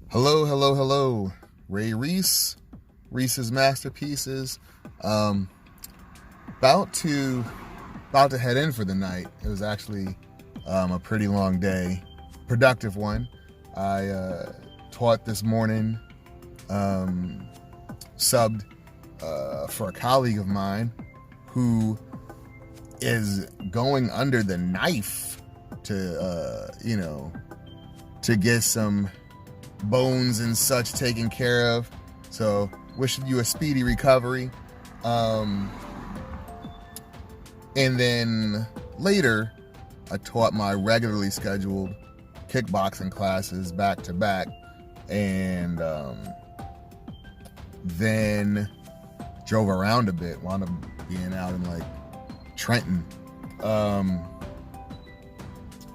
Hello, hello, hello. Ray Reese, Reese's Masterpieces. About to head in for the night. It was actually a pretty long day, productive one. I taught this morning, subbed for a colleague of mine who is going under the knife to get some bones and such taken care of. So wishing you a speedy recovery. And then later, I taught my regularly scheduled kickboxing classes back to back, and then drove around a bit. Wound up being out in like Trenton,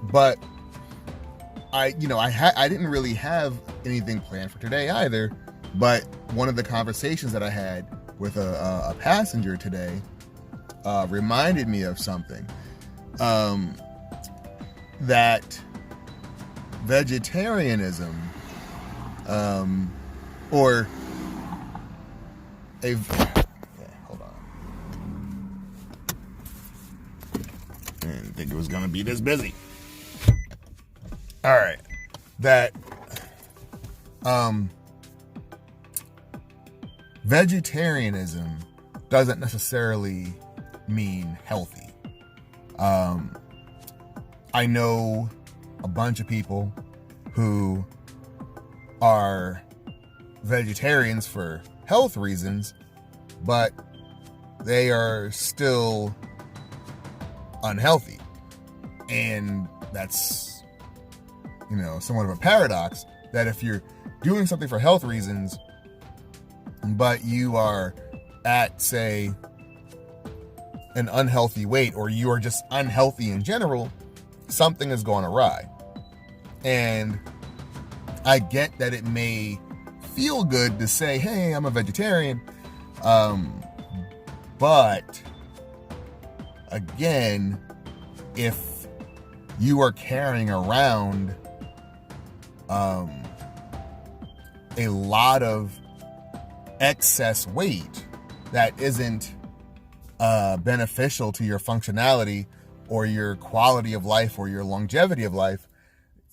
but I didn't really have anything planned for today either. But one of the conversations that I had with a passenger today reminded me of something, that vegetarianism, or a hold on, I didn't think it was gonna be this busy. All right, that vegetarianism doesn't necessarily mean healthy. I know a bunch of people who are vegetarians for health reasons, but they are still unhealthy. And that's, somewhat of a paradox, that if you're doing something for health reasons, but you are at, say, an unhealthy weight, or you are just unhealthy in general, something is going awry. And I get that it may feel good to say, hey, I'm a vegetarian. But again, if you are carrying around a lot of excess weight that isn't beneficial to your functionality or your quality of life or your longevity of life,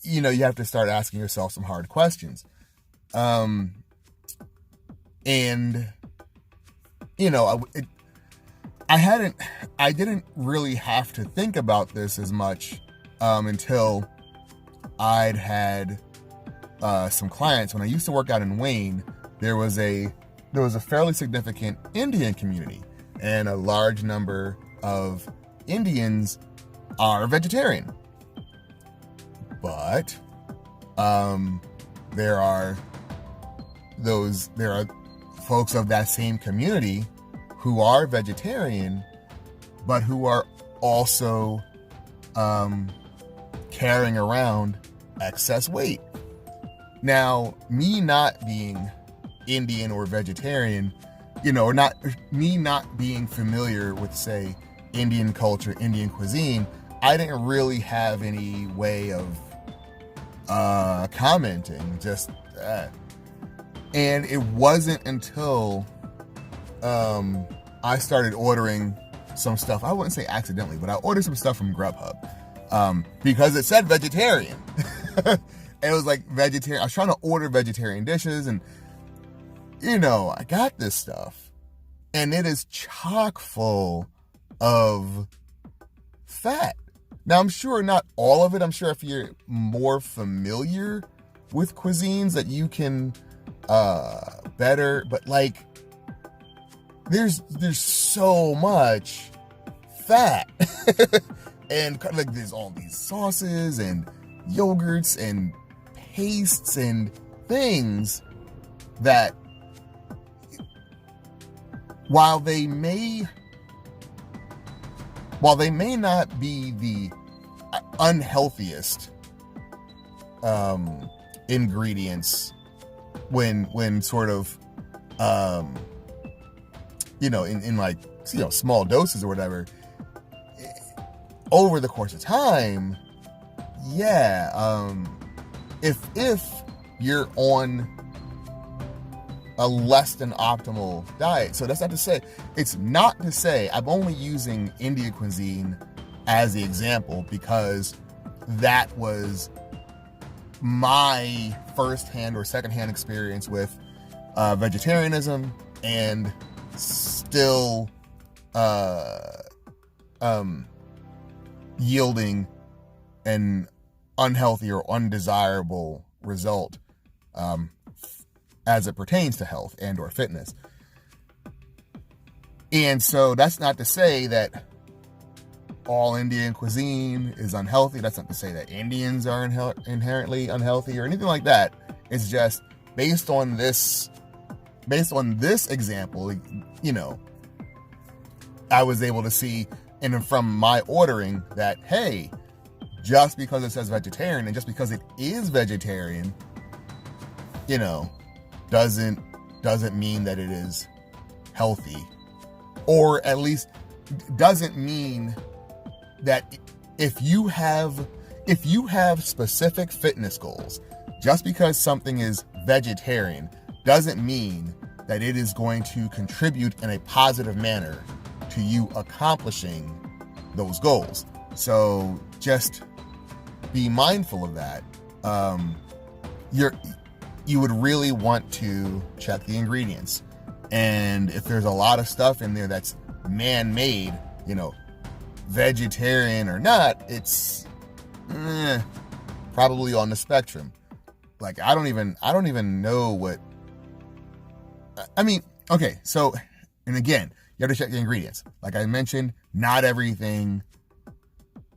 you have to start asking yourself some hard questions. And I didn't really have to think about this as much until I'd had some clients. When I used to work out in Wayne, there was a fairly significant Indian community, and a large number of Indians are vegetarian. But there are folks of that same community who are vegetarian, but who are also carrying around excess weight. Now, me not being Indian or vegetarian, or not being familiar with, say, Indian culture, Indian cuisine, I didn't really have any way of commenting, just that. And it wasn't until I started ordering some stuff, I wouldn't say accidentally, but I ordered some stuff from Grubhub because it said vegetarian. It was like vegetarian. I was trying to order vegetarian dishes, and I got this stuff, and it is chock full of fat. Now, I'm sure not all of it. I'm sure if you're more familiar with cuisines that you can better, but like there's so much fat. And like there's all these sauces and yogurts and pastes and things that, while they may not be the unhealthiest ingredients when sort of in like small doses or whatever, over the course of time, if you're on a less than optimal diet. So that's not to say, it's not to say, I'm only using Indian cuisine as the example because that was my first-hand or second-hand experience with vegetarianism, and still yielding an unhealthy or undesirable result as it pertains to health and or fitness. And so that's not to say that all Indian cuisine is unhealthy. That's not to say that Indians are inherently unhealthy or anything like that. It's just based on this example, you know, I was able to see, and from my ordering, that, hey, just because it says vegetarian and just because it is vegetarian, you know, doesn't mean that it is healthy, or at least doesn't mean that if you have specific fitness goals, just because something is vegetarian doesn't mean that it is going to contribute in a positive manner to you accomplishing those goals. So just be mindful of that. You would really want to check the ingredients. And if there's a lot of stuff in there that's man-made, you know, vegetarian or not, it's probably on the spectrum. Like, I don't even know what, I mean, okay, so, and again, you have to check the ingredients. Like I mentioned, not everything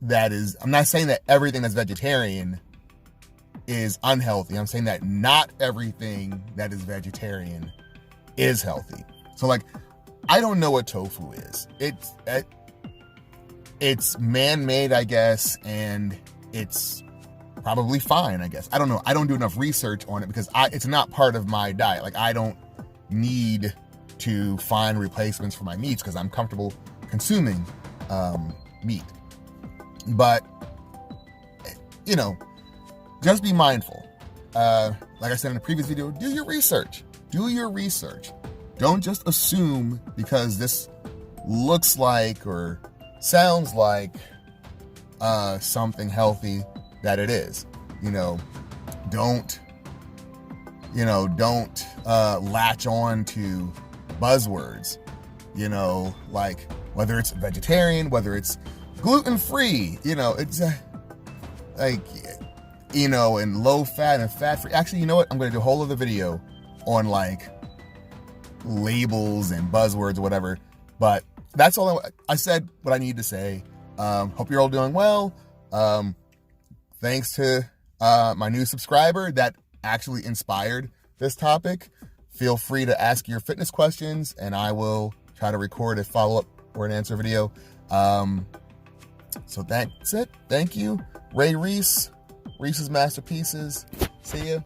I'm not saying that everything that's vegetarian is unhealthy. I'm saying that not everything that is vegetarian is healthy. So, like, I don't know what tofu is. It's man-made, I guess, and it's probably fine, I guess. I don't know. I don't do enough research on it because it's not part of my diet. Like, I don't need to find replacements for my meats because I'm comfortable consuming meat. But, you know, just be mindful. Like I said in the previous video, do your research. Do your research. Don't just assume because this looks like or sounds like something healthy that it is. Don't latch on to buzzwords, like whether it's vegetarian, whether it's gluten-free, it's and low fat and fat-free. Actually, you know what? I'm going to do a whole other video on like labels and buzzwords or whatever. But that's all I said what I need to say. Hope you're all doing well. Thanks to my new subscriber that actually inspired this topic. Feel free to ask your fitness questions and I will try to record a follow-up or an answer video. So that's it. Thank you. Ray Reese, Reese's Masterpieces. See ya.